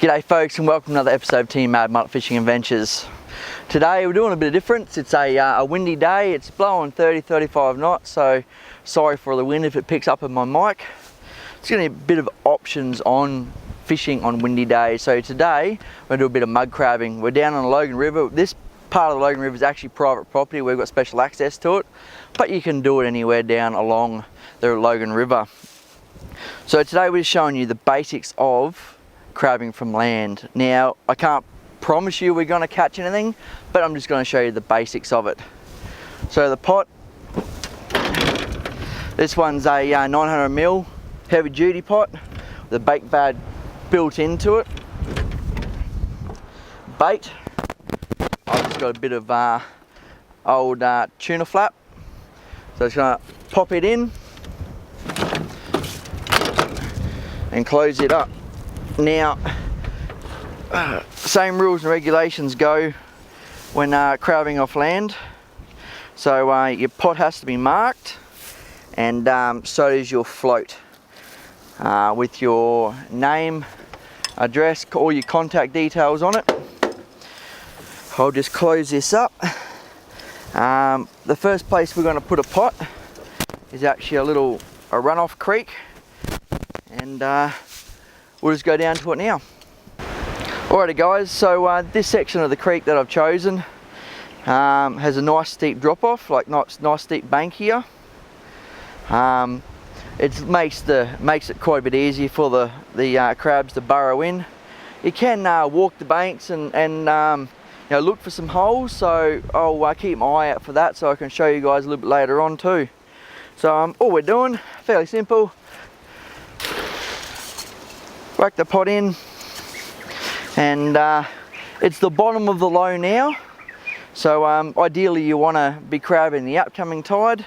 G'day folks, and welcome to another episode of Team Madmullet Fishing Adventures. Today we're doing a bit of difference. It's a windy day. It's blowing 30-35 knots, so sorry for the wind if it picks up in my mic. It's going to be a bit of options on fishing on windy days. So today we're going to do a bit of mud crabbing. We're down on the Logan River. This part of the Logan River is actually private property. We've got special access to it, but you can do it anywhere down along the Logan River. So today we're just showing you the basics of crabbing from land. Now, I can't promise you we're going to catch anything, but I'm just going to show you the basics of it. So the pot, this one's a 900ml heavy duty pot with a bait bag built into it. Bait, I've just got a bit of old tuna flap, so it's going to pop it in and close it up. Now, same rules and regulations go when crabbing off land. So your pot has to be marked, and so does your float with your name, address, all your contact details on it. I'll just close this up. The first place we're going to put a pot is actually a runoff creek, and we'll just go down to it now. Alrighty guys, so this section of the creek that I've chosen has a nice steep drop off, like nice steep bank here. It makes it quite a bit easier for the crabs to burrow in. You can walk the banks and look for some holes, so I'll keep my eye out for that so I can show you guys a little bit later on too. So all we're doing, fairly simple. Whack the pot in, and it's the bottom of the low now, so ideally you want to be crabbing the upcoming tide.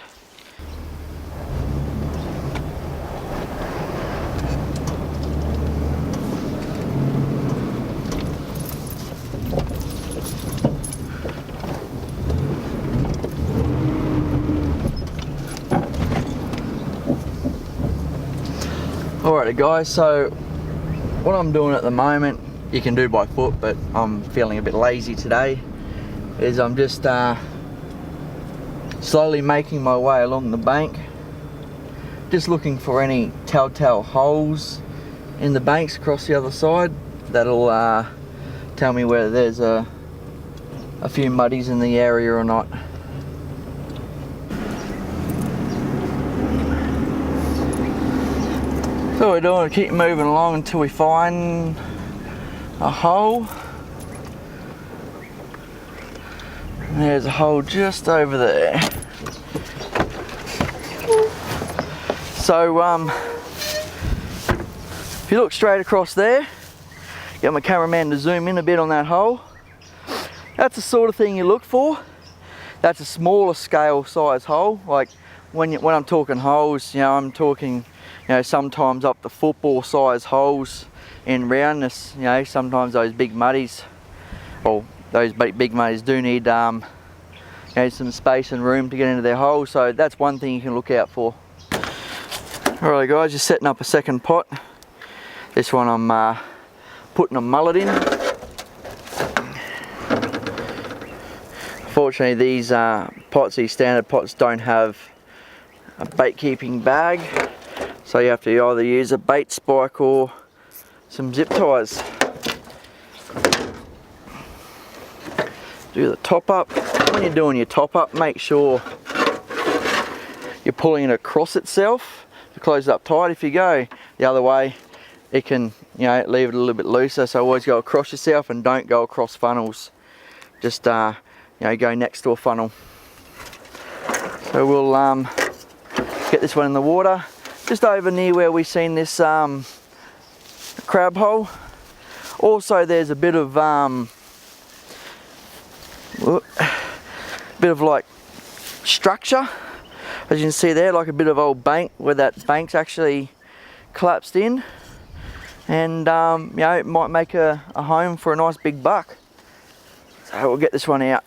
Alrighty guys, so what I'm doing at the moment, you can do by foot, but I'm feeling a bit lazy today, is I'm just slowly making my way along the bank, just looking for any telltale holes in the banks across the other side that'll tell me whether there's a few muddies in the area or not. So we're doing, keep moving along until we find a hole. And there's a hole just over there. So if you look straight across there, get my cameraman to zoom in a bit on that hole. That's the sort of thing you look for. That's a smaller scale size hole. Like when I'm talking holes, I'm talking, sometimes up to football size holes in roundness. Sometimes those big muddies, or those big muddies do need some space and room to get into their hole, so that's one thing you can look out for. Alright guys, just setting up a second pot. This one I'm putting a mullet in. Fortunately these standard pots don't have a bait keeping bag, so you have to either use a bait spike or some zip ties. Do the top up. When you're doing your top up, make sure you're pulling it across itself to close it up tight. If you go the other way, it can leave it a little bit looser, so always go across yourself and don't go across funnels. Just go next to a funnel. So we'll get this one in the water, just over near where we've seen this crab hole. Also there's a bit of like structure, as you can see there, like a bit of old bank where that bank's actually collapsed in, and it might make a home for a nice big buck. So we'll get this one out.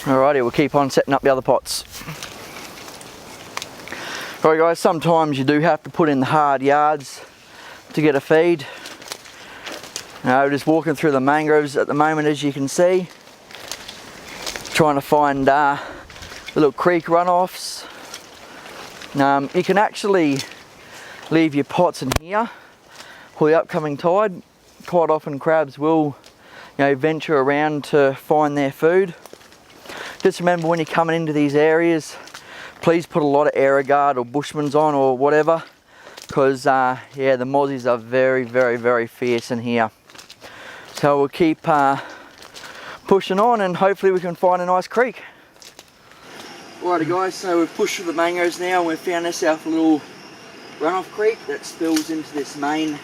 Alrighty, we'll keep on setting up the other pots. Alright guys, sometimes you do have to put in the hard yards to get a feed. Just walking through the mangroves at the moment, as you can see. Trying to find little creek runoffs. You can actually leave your pots in here for the upcoming tide. Quite often crabs will venture around to find their food. Just remember, when you're coming into these areas, please put a lot of AeroGuard or Bushman's on or whatever, because yeah, the mozzies are very, very, very fierce in here. So we'll keep pushing on and hopefully we can find a nice creek. Alrighty guys, so we've pushed through the mangroves now and we've found ourselves a little runoff creek that spills into this main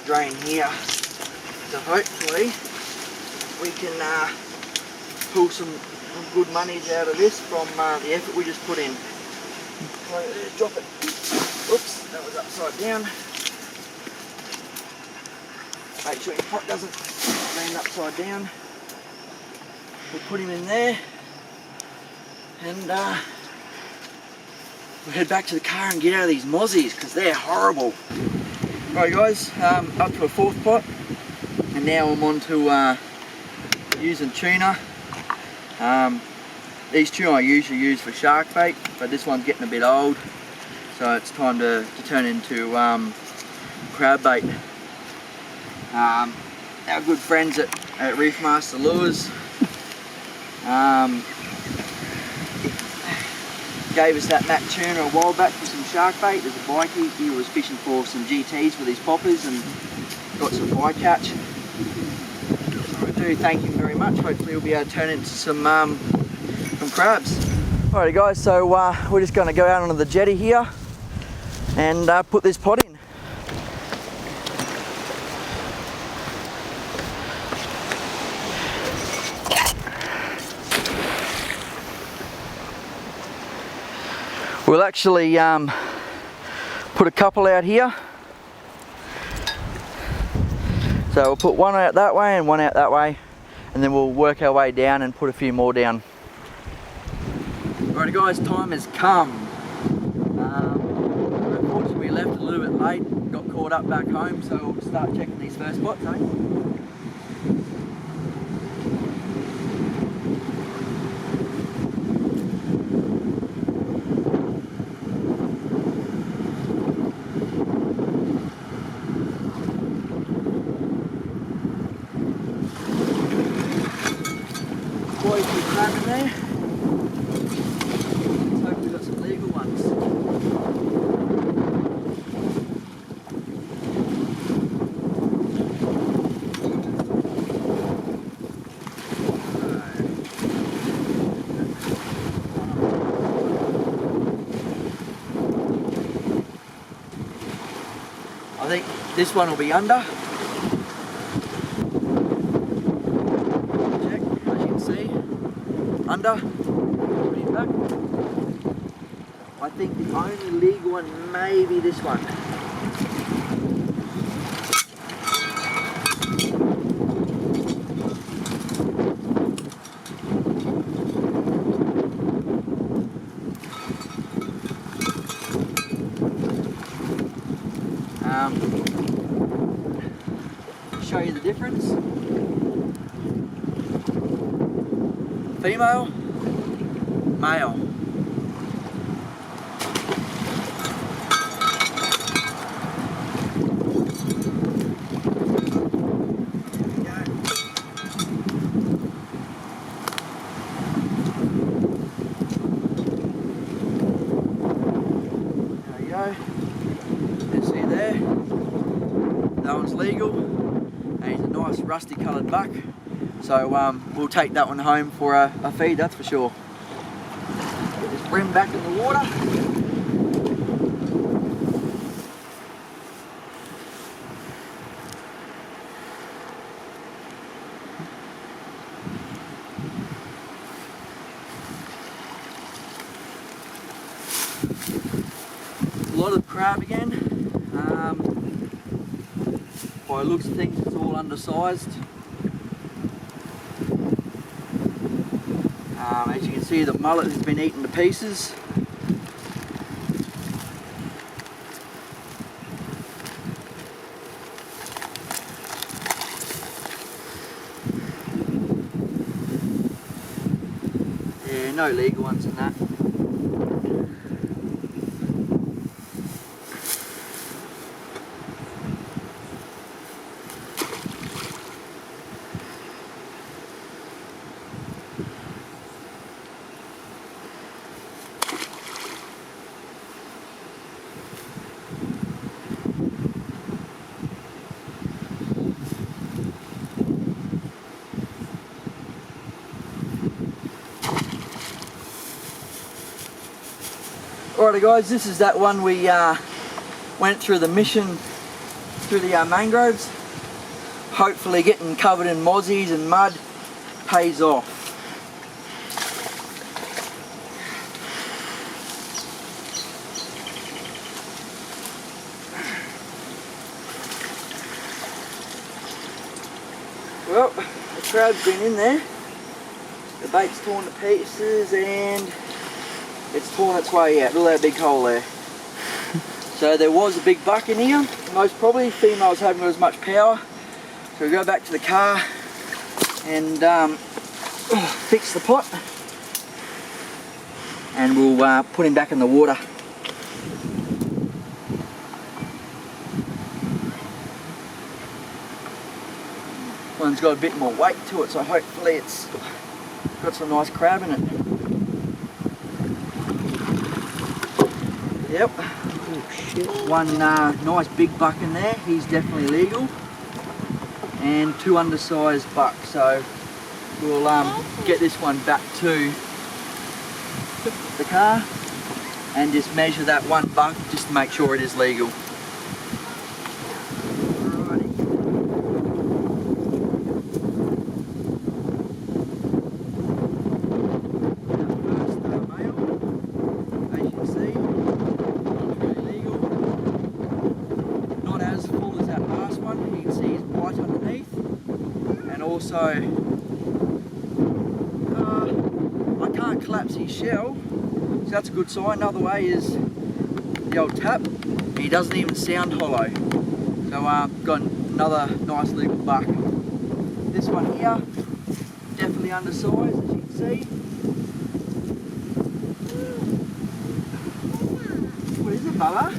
drain here. So hopefully we can pull some good monies out of this from the effort we just put in. So, drop it. Oops, that was upside down. Make sure your pot doesn't land upside down. We'll put him in there and we'll head back to the car and get out of these mozzies because they're horrible. Alright guys, up to a fourth pot, and now I'm on to using tuna. These tuna I usually use for shark bait, but this one's getting a bit old, so it's time to turn into crab bait. Our good friends at Reef Master Lures gave us that Mac tuna a while back for some shark bait. There's a bikie, he was fishing for some GTs for these poppers and got some bycatch. So I do thank him very much. Hopefully he'll be able to turn into some crabs. Alrighty guys, so we're just going to go out onto the jetty here and put this pot in. We'll actually put a couple out here. So we'll put one out that way and one out that way, and then we'll work our way down and put a few more down. Alright guys, time has come. Unfortunately we left a little bit late, got caught up back home, so we'll start checking these first spots, eh? Boys, we're crabbing there. Let's hope we've got some legal ones. I think this one will be under. Under, put it back. I think the only legal one may be this one. Show you the difference. Female, male. There we go. You see there, that one's legal, and he's a nice rusty coloured buck. So we'll take that one home for a feed, that's for sure. Get this brim back in the water. A lot of crab again. By the looks of things, it's all undersized. As you can see, the mullet has been eaten to pieces. Yeah, no legal ones in that. Alrighty guys, this is that one we went through the mission through the mangroves. Hopefully getting covered in mozzies and mud pays off. Well, the crab's been in there. The bait's torn to pieces and it's torn its way out. Look at that big hole there. So there was a big buck in here. Most probably females haven't got as much power. So we'll go back to the car and fix the pot. And we'll put him back in the water. One's got a bit more weight to it, so hopefully it's got some nice crab in it. Yep. Oh shit. One nice big buck in there, he's definitely legal. And two undersized bucks, so we'll get this one back to the car and just measure that one buck just to make sure it is legal. Also, I can't collapse his shell, so that's a good sign. Another way is the old tap. He doesn't even sound hollow. So got another nice legal buck. This one here, definitely undersized, as you can see. What is it, Bubba?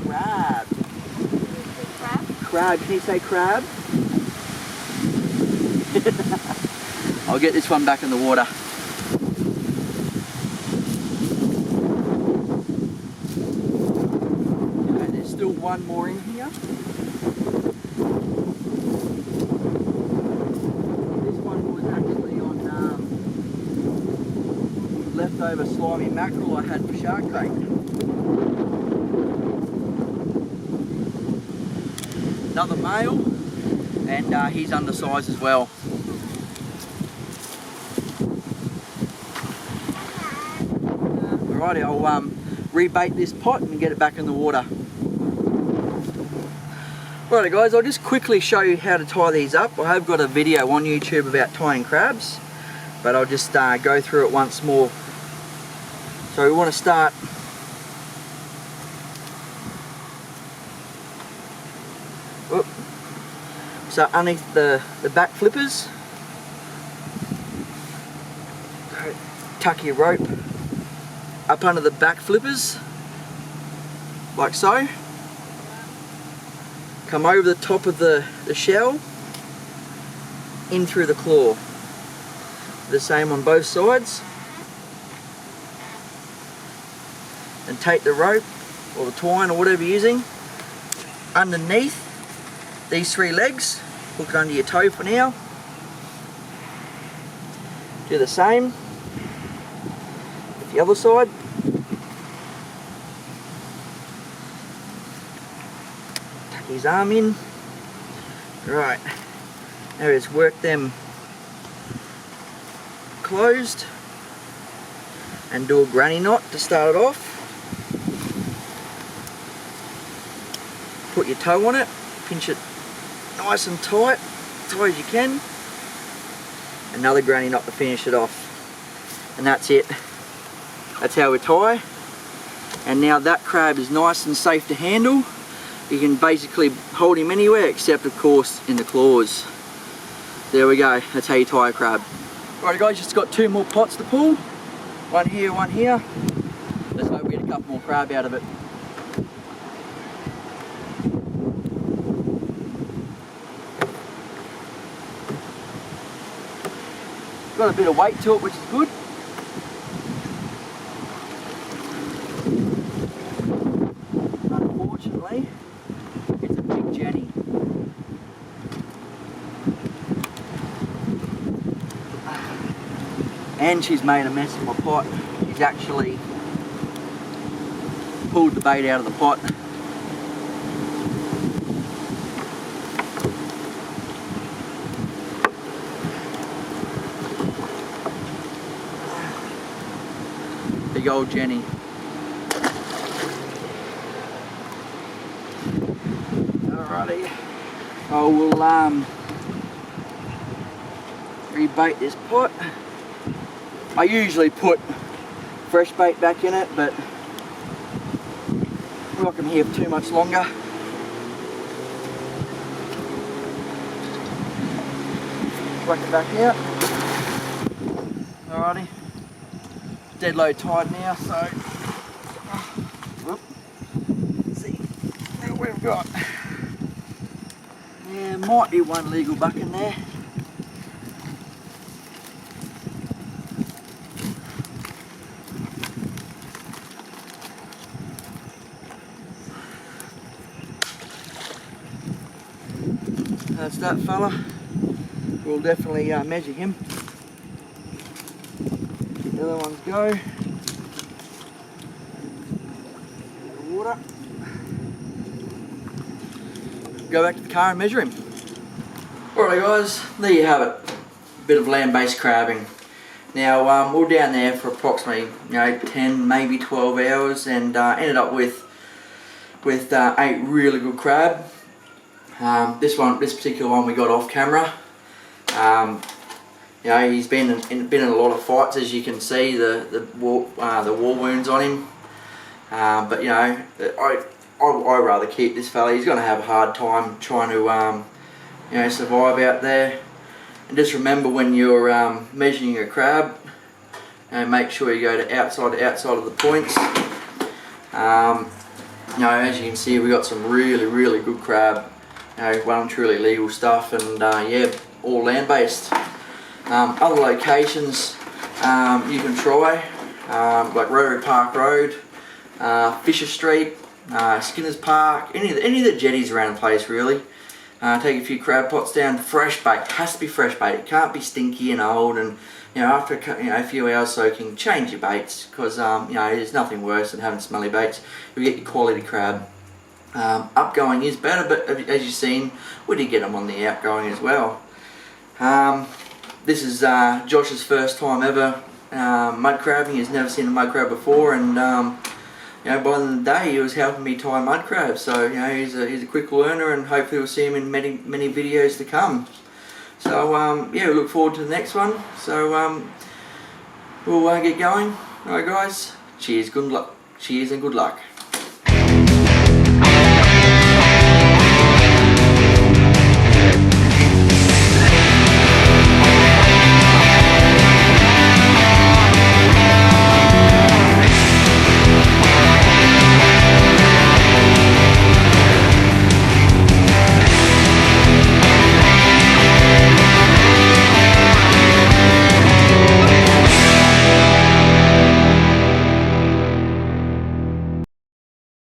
Crab. Crab? Crab. Can you say crab? I'll get this one back in the water. Okay, there's still one more in here. This one was actually on leftover slimy mackerel I had for shark bait. Another male, and he's undersized as well. Alrighty, I'll rebait this pot and get it back in the water. Alrighty guys, I'll just quickly show you how to tie these up. I have got a video on YouTube about tying crabs, but I'll just go through it once more. So we want to start so underneath the back flippers, tuck your rope up under the back flippers, like so. Come over the top of the shell, in through the claw. The same on both sides. And take the rope, or the twine, or whatever you're using, underneath these three legs. Hook it under your toe for now. Do the same with the other side. Tuck his arm in. Right, now just work them closed and do a granny knot to start it off. Put your toe on it, pinch it nice and tight, as tight as you can. Another granny knot to finish it off. and that's it. That's how we tie. And now that crab is nice and safe to handle. You can basically hold him anywhere except of course in the claws. There we go, that's how you tie a crab. Alright guys, just got 2 more pots to pull. One here, one here. Let's hope we get a couple more crab out of it. Got a bit of weight to it, which is good. Unfortunately, it's a big Jenny. And she's made a mess of my pot. She's actually pulled the bait out of the pot. Big old Jenny. Alrighty. I will rebait this pot. I usually put fresh bait back in it, but we're not going to have too much longer. Whack it back out. Alrighty. Dead low tide now, so let's see what we've got. Yeah, might be one legal buck in there. That's that fella. We'll definitely measure him. The other ones go. Water. Go back to the car and measure him. Alright guys, there you have it. A bit of land-based crabbing. Now we were down there for approximately 10, maybe 12 hours, and ended up with 8 really good crab. This particular one we got off camera. He's been in a lot of fights, as you can see the war wounds on him. But I rather keep this fella. He's going to have a hard time trying to survive out there. And just remember, when you're measuring your crab, make sure you go to outside of the points. As you can see, we got some really good crab. Well and truly legal stuff, and yeah, all land-based. Other locations you can try, like Rotary Park Road, Fisher Street, Skinner's Park, any of the jetties around the place really. Take a few crab pots down. Fresh bait, it has to be fresh bait. It can't be stinky and old, and after a few hours soaking, change your baits, because there's nothing worse than having smelly baits. You'll get your quality crab. Upgoing is better, but as you've seen, we did get them on the outgoing as well. This is Josh's first time ever mud crabbing. He's never seen a mud crab before, and by the end of the day he was helping me tie mud crabs. So he's a quick learner, and hopefully we'll see him in many videos to come. So yeah, we look forward to the next one. So we'll get going. Alright guys, cheers, good luck. Cheers and good luck.